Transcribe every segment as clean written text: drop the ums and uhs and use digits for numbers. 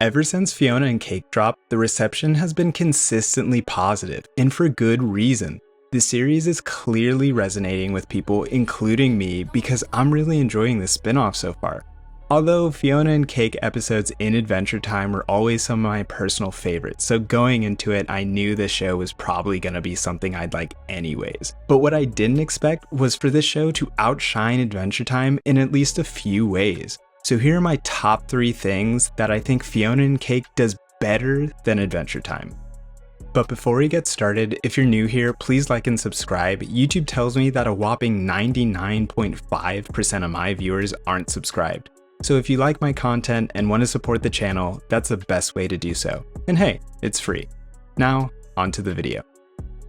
Ever since Fionna Cake dropped, the reception has been consistently positive, and for good reason. The series is clearly resonating with people, including me, because I'm really enjoying the spin-off so far. Although Fionna Cake episodes in Adventure Time were always some of my personal favorites, so going into it I knew this show was probably gonna be something I'd like anyways. But what I didn't expect was for this show to outshine Adventure Time in at least a few ways. So here are my top 3 things that I think Fionna Cake does better than Adventure Time. But before we get started, if you're new here, please like and subscribe. YouTube tells me that a whopping 99.5% of my viewers aren't subscribed. So if you like my content and want to support the channel, that's the best way to do so. And hey, it's free. Now, onto the video.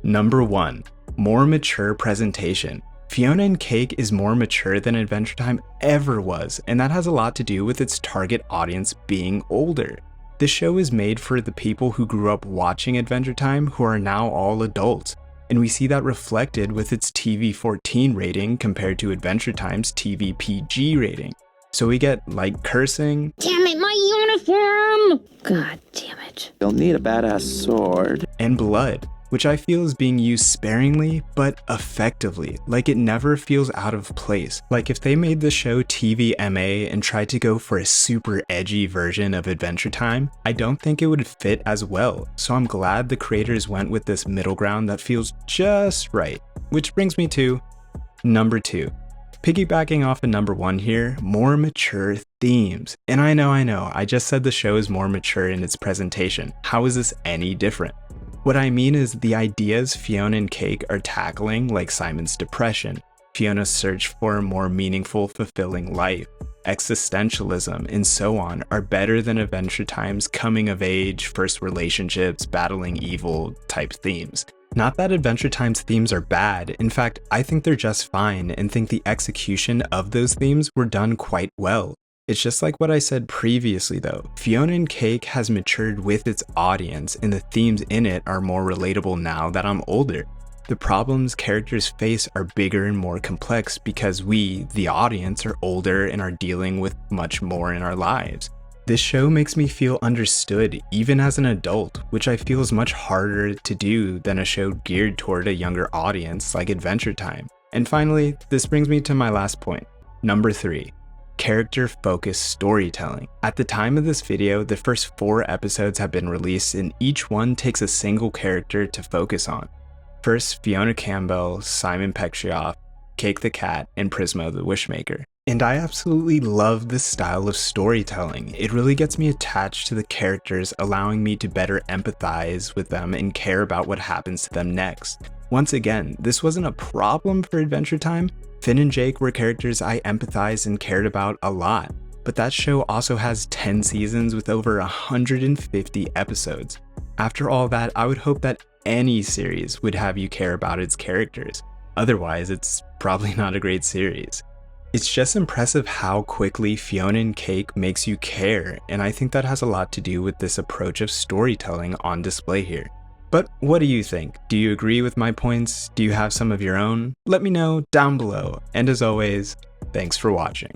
Number 1, more mature presentation. Fionna Cake is more mature than Adventure Time ever was, and that has a lot to do with its target audience being older. This show is made for the people who grew up watching Adventure Time who are now all adults, and we see that reflected with its TV-14 rating compared to Adventure Time's TV-PG rating. So we get light cursing, damn it, my uniform! God damn it. You'll need a badass sword. And blood, which I feel is being used sparingly but effectively, like it never feels out of place. Like if they made the show TVMA and tried to go for a super edgy version of Adventure Time, I don't think it would fit as well, so I'm glad the creators went with this middle ground that feels just right. Which brings me to number 2. Piggybacking off of number 1 here, more mature themes. And I know, I just said the show is more mature in its presentation. How is this any different? What I mean is the ideas Fionna Cake are tackling, like Simon's depression, Fiona's search for a more meaningful, fulfilling life, existentialism, and so on, are better than Adventure Time's coming of age, first relationships, battling evil type themes. Not that Adventure Time's themes are bad, in fact, I think they're just fine and think the execution of those themes were done quite well. It's just like what I said previously though, Fionna Cake has matured with its audience and the themes in it are more relatable now that I'm older. The problems characters face are bigger and more complex because we, the audience, are older and are dealing with much more in our lives. This show makes me feel understood even as an adult, which I feel is much harder to do than a show geared toward a younger audience like Adventure Time. And finally, this brings me to my last point, number 3. Character-focused storytelling. At the time of this video, the first 4 episodes have been released and each one takes a single character to focus on. First, Fiona Campbell, Simon Pecchioff, Cake the Cat, and Prismo the Wishmaker. And I absolutely love this style of storytelling. It really gets me attached to the characters, allowing me to better empathize with them and care about what happens to them next. Once again, this wasn't a problem for Adventure Time. Finn and Jake were characters I empathized and cared about a lot, but that show also has 10 seasons with over 150 episodes. After all that, I would hope that any series would have you care about its characters. Otherwise, it's probably not a great series. It's just impressive how quickly Fionna Cake makes you care, and I think that has a lot to do with this approach of storytelling on display here. But what do you think? Do you agree with my points? Do you have some of your own? Let me know down below. And as always, thanks for watching.